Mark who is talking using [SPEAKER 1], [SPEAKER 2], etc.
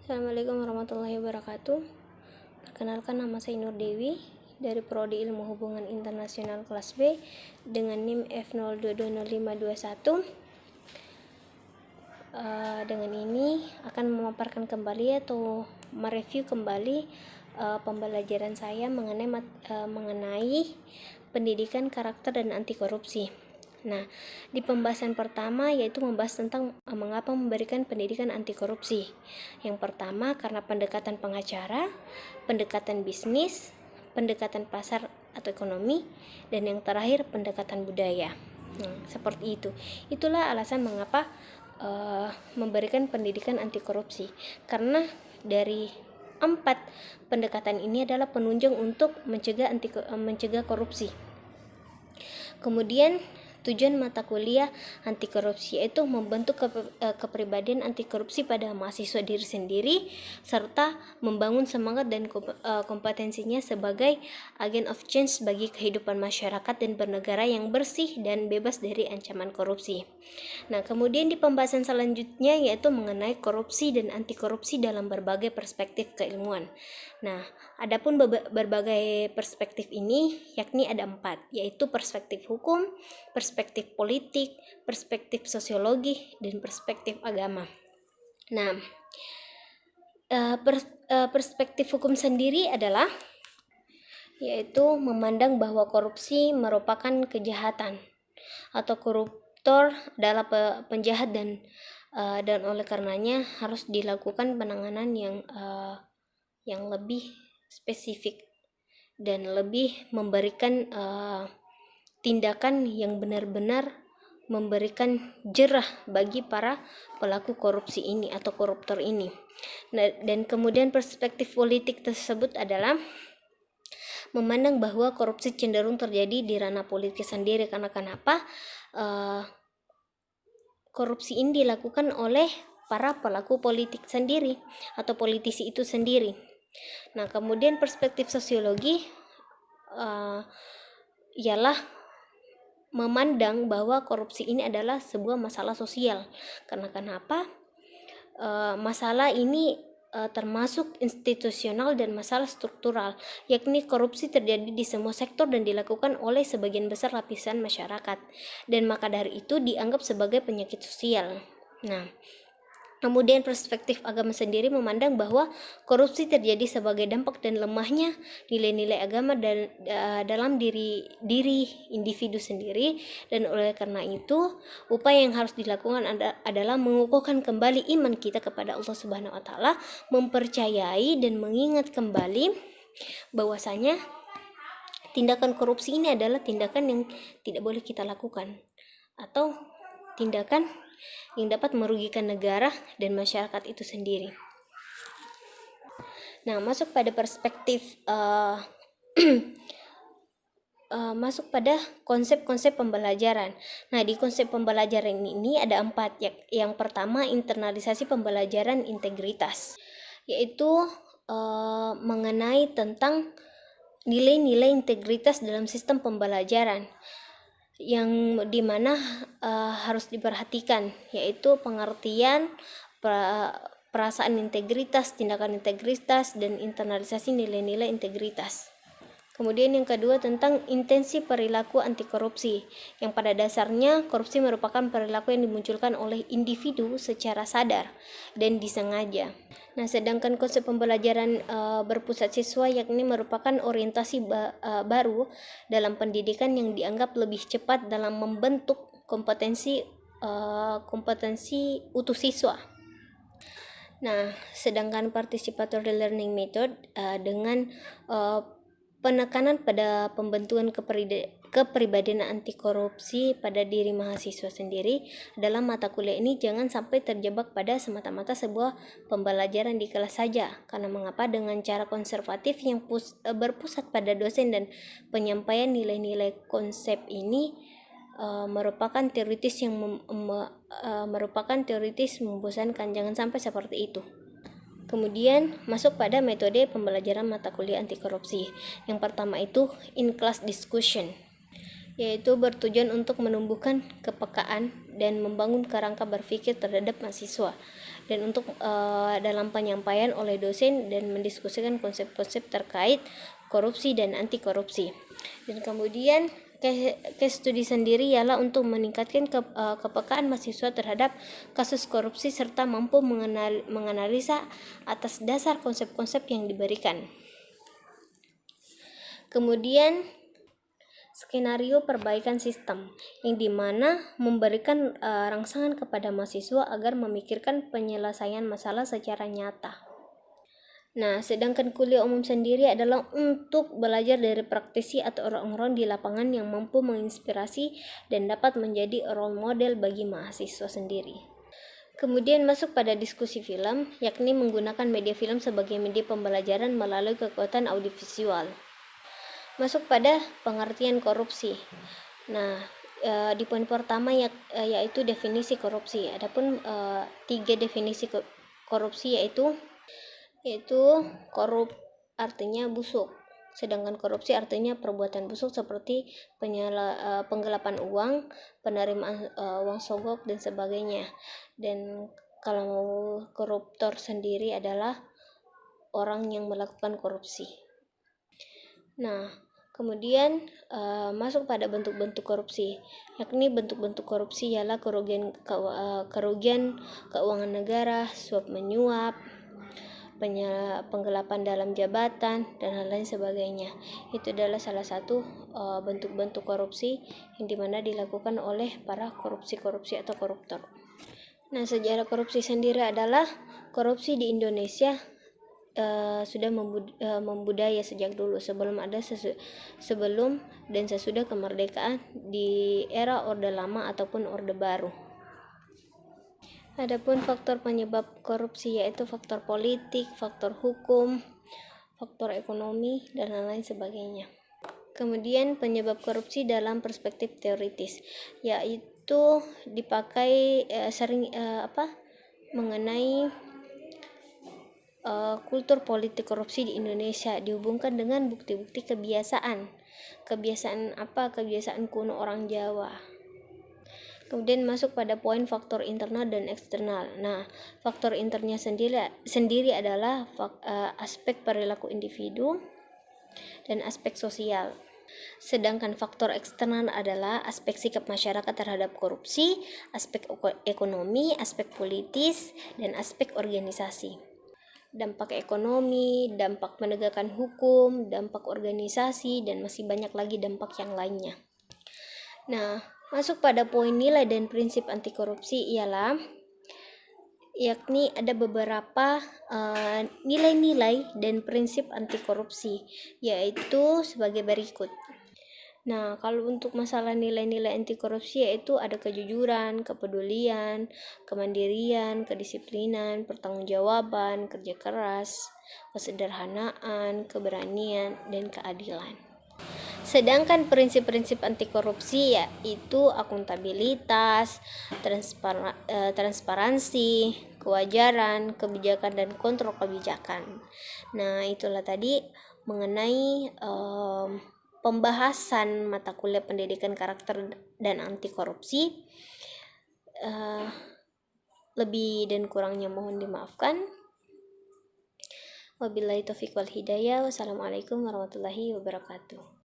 [SPEAKER 1] Assalamualaikum warahmatullahi wabarakatuh. Perkenalkan, nama saya Nur Dewi dari Prodi Ilmu Hubungan Internasional kelas B dengan NIM F022051. Dengan ini akan memaparkan kembali atau mereview kembali pembelajaran saya mengenai pendidikan karakter dan anti korupsi. Nah, di pembahasan pertama yaitu membahas tentang mengapa memberikan pendidikan anti korupsi. Yang pertama karena pendekatan pengacara, pendekatan bisnis, pendekatan pasar atau ekonomi, dan yang terakhir pendekatan budaya. Seperti itu. Itulah alasan mengapa memberikan pendidikan anti korupsi. Karena dari 4 pendekatan ini adalah penunjang untuk mencegah korupsi. Kemudian tujuan mata kuliah anti korupsi yaitu membentuk kepribadian anti korupsi pada mahasiswa diri sendiri serta membangun semangat dan kompetensinya sebagai agen of change bagi kehidupan masyarakat dan bernegara yang bersih dan bebas dari ancaman korupsi. Nah, kemudian di pembahasan selanjutnya yaitu mengenai korupsi dan anti korupsi dalam berbagai perspektif keilmuan. Nah, adapun berbagai perspektif ini yakni ada 4, yaitu perspektif hukum, perspektif politik, perspektif sosiologi, dan perspektif agama. Nah, perspektif hukum sendiri adalah yaitu memandang bahwa korupsi merupakan kejahatan atau koruptor adalah penjahat dan oleh karenanya harus dilakukan penanganan yang lebih spesifik dan lebih memberikan tindakan yang benar-benar memberikan jerah bagi para pelaku korupsi ini atau koruptor ini. Nah, dan kemudian perspektif politik tersebut adalah memandang bahwa korupsi cenderung terjadi di ranah politik sendiri. Karena kenapa? Korupsi ini dilakukan oleh para pelaku politik sendiri atau politisi itu sendiri. Nah, kemudian perspektif sosiologi ialah memandang bahwa korupsi ini adalah sebuah masalah sosial. Karena kenapa? Masalah ini termasuk institusional dan masalah struktural, yakni korupsi terjadi di semua sektor dan dilakukan oleh sebagian besar lapisan masyarakat, dan maka dari itu dianggap sebagai penyakit sosial. Nah, kemudian perspektif agama sendiri memandang bahwa korupsi terjadi sebagai dampak dan lemahnya nilai-nilai agama dalam diri individu sendiri, dan oleh karena itu upaya yang harus dilakukan adalah mengukuhkan kembali iman kita kepada Allah Subhanahu wa taala, mempercayai dan mengingat kembali bahwasanya tindakan korupsi ini adalah tindakan yang tidak boleh kita lakukan atau tindakan yang dapat merugikan negara dan masyarakat itu sendiri. Nah, masuk pada perspektif masuk pada konsep-konsep pembelajaran. Nah, di konsep pembelajaran ini ada 4. Yang pertama, internalisasi pembelajaran integritas, yaitu mengenai tentang nilai-nilai integritas dalam sistem pembelajaran yang dimana harus diperhatikan, yaitu pengertian, perasaan integritas, tindakan integritas, dan internalisasi nilai-nilai integritas. Kemudian yang kedua tentang intensi perilaku anti korupsi, yang pada dasarnya korupsi merupakan perilaku yang dimunculkan oleh individu secara sadar dan disengaja. Nah, sedangkan konsep pembelajaran berpusat siswa yakni merupakan orientasi baru dalam pendidikan yang dianggap lebih cepat dalam membentuk kompetensi utuh siswa. Nah, sedangkan participatory learning method dengan penekanan pada pembentukan kepribadian anti korupsi pada diri mahasiswa sendiri dalam mata kuliah ini jangan sampai terjebak pada semata-mata sebuah pembelajaran di kelas saja. Karena mengapa? Dengan cara konservatif yang berpusat pada dosen dan penyampaian nilai-nilai konsep ini merupakan teoritis membosankan. Jangan sampai seperti itu. Kemudian masuk pada metode pembelajaran mata kuliah anti korupsi. Yang pertama itu in class discussion. yaitu bertujuan untuk menumbuhkan kepekaan dan membangun kerangka berpikir terhadap mahasiswa, dan untuk dalam penyampaian oleh dosen dan mendiskusikan konsep-konsep terkait korupsi dan anti korupsi. Dan kemudian case study sendiri ialah untuk meningkatkan kepekaan mahasiswa terhadap kasus korupsi serta mampu menganalisa atas dasar konsep-konsep yang diberikan. Kemudian skenario perbaikan sistem, yang dimana memberikan rangsangan kepada mahasiswa agar memikirkan penyelesaian masalah secara nyata. Nah, sedangkan kuliah umum sendiri adalah untuk belajar dari praktisi atau orang-orang di lapangan yang mampu menginspirasi dan dapat menjadi role model bagi mahasiswa sendiri. Kemudian masuk pada diskusi film, yakni menggunakan media film sebagai media pembelajaran melalui kekuatan audiovisual. Masuk pada pengertian korupsi. Nah, di poin pertama yaitu definisi korupsi. Adapun 3 definisi korupsi yaitu korup artinya busuk, sedangkan korupsi artinya perbuatan busuk seperti penggelapan uang, penerimaan uang sogok dan sebagainya. Dan kalau koruptor sendiri adalah orang yang melakukan korupsi. Nah, kemudian masuk pada bentuk-bentuk korupsi, yakni bentuk-bentuk korupsi ialah kerugian keuangan negara, suap menyuap, penggelapan dalam jabatan, dan hal lain sebagainya. Itu adalah salah satu bentuk-bentuk korupsi yang dimana dilakukan oleh para korupsi atau koruptor. Nah, sejarah korupsi sendiri adalah korupsi di Indonesia sudah membudaya sejak dulu, sebelum dan sesudah kemerdekaan, di era Orde Lama ataupun Orde Baru. Adapun faktor penyebab korupsi yaitu faktor politik, faktor hukum, faktor ekonomi, dan lain-lain sebagainya. Kemudian penyebab korupsi dalam perspektif teoritis, yaitu dipakai mengenai kultur politik korupsi di Indonesia dihubungkan dengan bukti-bukti kebiasaan kuno orang Jawa. Kemudian masuk pada poin faktor internal dan eksternal. Nah, faktor internalnya sendiri adalah aspek perilaku individu dan aspek sosial. Sedangkan faktor eksternal adalah aspek sikap masyarakat terhadap korupsi, aspek ekonomi, aspek politis, dan aspek organisasi. Dampak ekonomi, dampak penegakan hukum, dampak organisasi, dan masih banyak lagi dampak yang lainnya. Nah, masuk pada poin nilai dan prinsip anti korupsi yakni ada beberapa nilai-nilai dan prinsip anti korupsi, yaitu sebagai berikut. Nah, kalau untuk masalah nilai-nilai anti korupsi yaitu ada kejujuran, kepedulian, kemandirian, kedisiplinan, pertanggungjawaban, kerja keras, kesederhanaan, keberanian, dan keadilan. Sedangkan prinsip-prinsip anti korupsi yaitu akuntabilitas, transparansi, kewajaran, kebijakan, dan kontrol kebijakan. Nah, itulah tadi mengenai pembahasan mata kuliah pendidikan karakter dan anti korupsi. Lebih dan kurangnya mohon dimaafkan. Wabillahi taufiq wal hidayah. Wassalamualaikum warahmatullahi wabarakatuh.